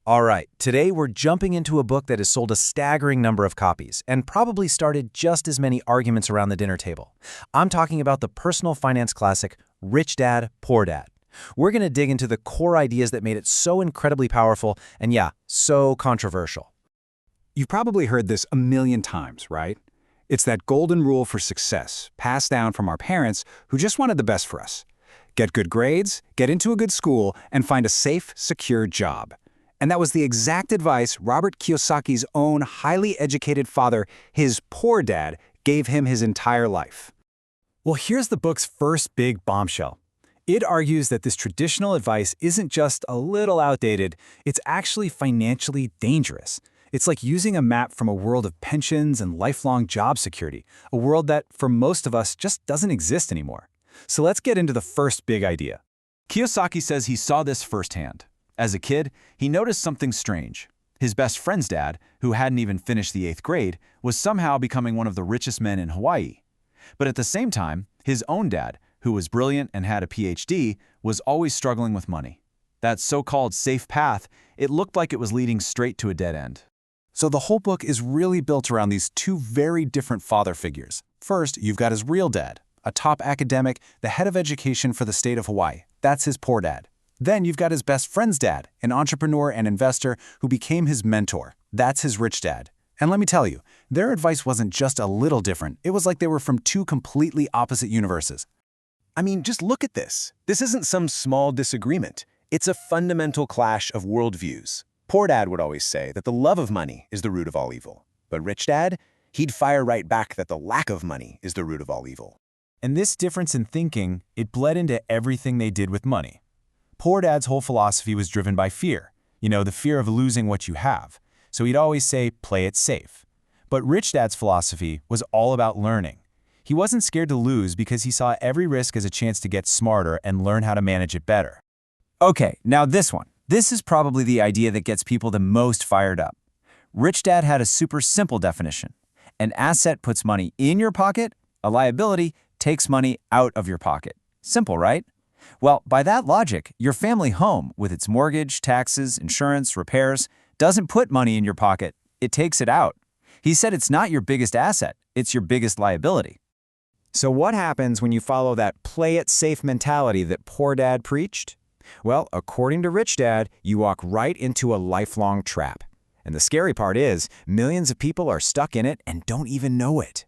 All right, today we're jumping into a book that has sold a staggering number of copies and probably started just as many arguments around the dinner table. I'm talking about the personal finance classic, Rich Dad, Poor Dad. We're going to dig into the core ideas that made it so incredibly powerful and, yeah, so controversial. You've probably heard this a million times, right? It's that golden rule for success, passed down from our parents who just wanted the best for us. Get good grades, get into a good school, and find a safe, secure job. And that was the exact advice Robert Kiyosaki's own highly educated father, his poor dad, gave him his entire life. Well, here's the book's first big bombshell. It argues that this traditional advice isn't just a little outdated, it's actually financially dangerous. It's like using a map from a world of pensions and lifelong job security, a world that, for most of us, just doesn't exist anymore. So let's get into the first big idea. Kiyosaki says he saw this firsthand. As a kid, he noticed something strange. His best friend's dad, who hadn't even finished the 8th grade, was somehow becoming one of the richest men in Hawaii. But at the same time, his own dad, who was brilliant and had a PhD, was always struggling with money. That so-called safe path, it looked like it was leading straight to a dead end. So the whole book is really built around these two very different father figures. First, you've got his real dad, a top academic, the head of education for the state of Hawaii. That's his poor dad. Then you've got his best friend's dad, an entrepreneur and investor who became his mentor. That's his rich dad. And let me tell you, their advice wasn't just a little different. It was like they were from two completely opposite universes. I mean, just look at this. This isn't some small disagreement. It's a fundamental clash of worldviews. Poor dad would always say that the love of money is the root of all evil. But rich dad, he'd fire right back that the lack of money is the root of all evil. And this difference in thinking, it bled into everything they did with money. Poor Dad's whole philosophy was driven by fear. The fear of losing what you have. So he'd always say, play it safe. But Rich Dad's philosophy was all about learning. He wasn't scared to lose because he saw every risk as a chance to get smarter and learn how to manage it better. Okay, now this one. This is probably the idea that gets people the most fired up. Rich Dad had a super simple definition. An asset puts money in your pocket, a liability takes money out of your pocket. Simple, right? Well, by that logic, your family home, with its mortgage, taxes, insurance, repairs, doesn't put money in your pocket, it takes it out. He said it's not your biggest asset, it's your biggest liability. So what happens when you follow that play-it-safe mentality that poor dad preached? Well, according to Rich Dad, you walk right into a lifelong trap. And the scary part is, millions of people are stuck in it and don't even know it.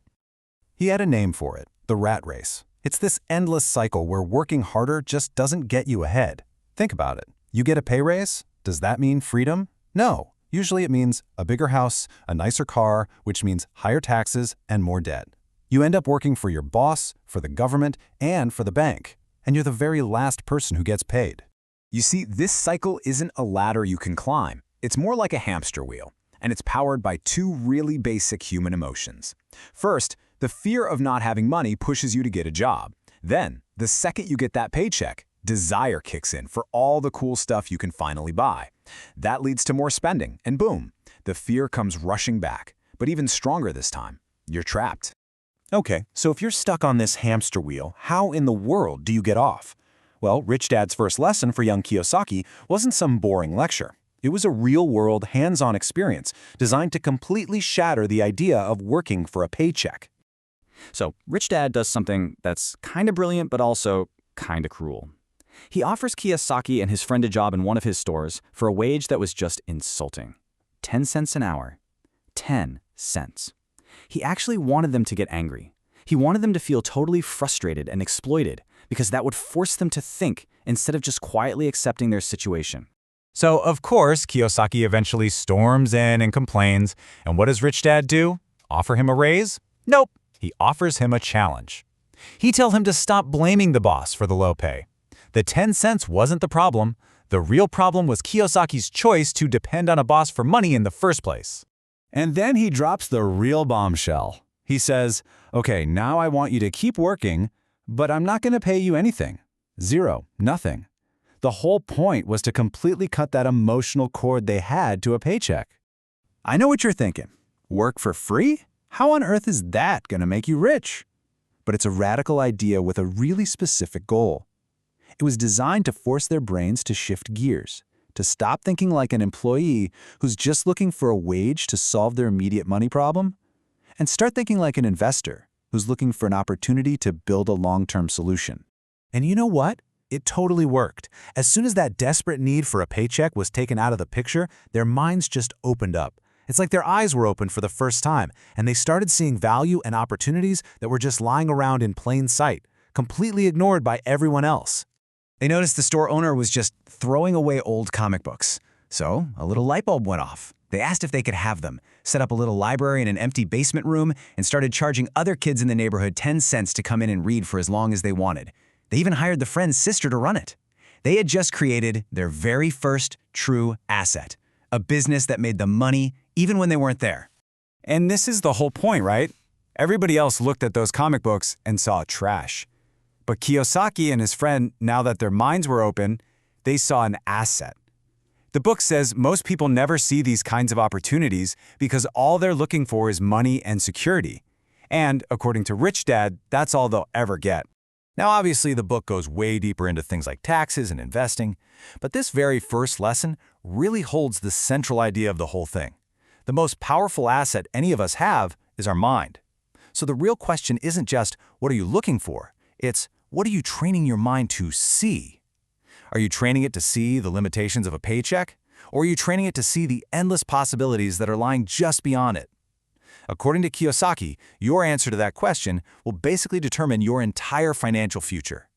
He had a name for it, the rat race. It's this endless cycle where working harder just doesn't get you ahead. Think about it. You get a pay raise? Does that mean freedom? No. Usually it means a bigger house, a nicer car, which means higher taxes and more debt. You end up working for your boss, for the government, and for the bank. And you're the very last person who gets paid. You see, this cycle isn't a ladder you can climb. It's more like a hamster wheel. And it's powered by two really basic human emotions. First, the fear of not having money pushes you to get a job. Then, the second you get that paycheck, desire kicks in for all the cool stuff you can finally buy. That leads to more spending, and boom, the fear comes rushing back. But even stronger this time, you're trapped. Okay, so if you're stuck on this hamster wheel, how in the world do you get off? Well, Rich Dad's first lesson for young Kiyosaki wasn't some boring lecture. It was a real-world, hands-on experience designed to completely shatter the idea of working for a paycheck. So, Rich Dad does something that's kind of brilliant but also kind of cruel. He offers Kiyosaki and his friend a job in one of his stores for a wage that was just insulting. 10 cents an hour. 10 cents. He actually wanted them to get angry. He wanted them to feel totally frustrated and exploited because that would force them to think instead of just quietly accepting their situation. So, of course, Kiyosaki eventually storms in and complains. And what does Rich Dad do? Offer him a raise? Nope. He offers him a challenge. He tells him to stop blaming the boss for the low pay. The 10 cents wasn't the problem. The real problem was Kiyosaki's choice to depend on a boss for money in the first place. And then he drops the real bombshell. He says, okay, now I want you to keep working, but I'm not going to pay you anything. Zero, nothing. The whole point was to completely cut that emotional cord they had to a paycheck. I know what you're thinking. Work for free? How on earth is that going to make you rich? But it's a radical idea with a really specific goal. It was designed to force their brains to shift gears, to stop thinking like an employee who's just looking for a wage to solve their immediate money problem, and start thinking like an investor who's looking for an opportunity to build a long-term solution. And you know what? It totally worked. As soon as that desperate need for a paycheck was taken out of the picture, their minds just opened up. It's like their eyes were opened for the first time, and they started seeing value and opportunities that were just lying around in plain sight, completely ignored by everyone else. They noticed the store owner was just throwing away old comic books. So a little light bulb went off. They asked if they could have them, set up a little library in an empty basement room, and started charging other kids in the neighborhood 10 cents to come in and read for as long as they wanted. They even hired the friend's sister to run it. They had just created their very first true asset, a business that made them money even when they weren't there. And this is the whole point, right? Everybody else looked at those comic books and saw trash. But Kiyosaki and his friend, now that their minds were open, they saw an asset. The book says most people never see these kinds of opportunities because all they're looking for is money and security. And, according to Rich Dad, that's all they'll ever get. Now, obviously, the book goes way deeper into things like taxes and investing, but this very first lesson really holds the central idea of the whole thing. The most powerful asset any of us have is our mind. So the real question isn't just, what are you looking for? It's, what are you training your mind to see? Are you training it to see the limitations of a paycheck? Or are you training it to see the endless possibilities that are lying just beyond it? According to Kiyosaki, your answer to that question will basically determine your entire financial future.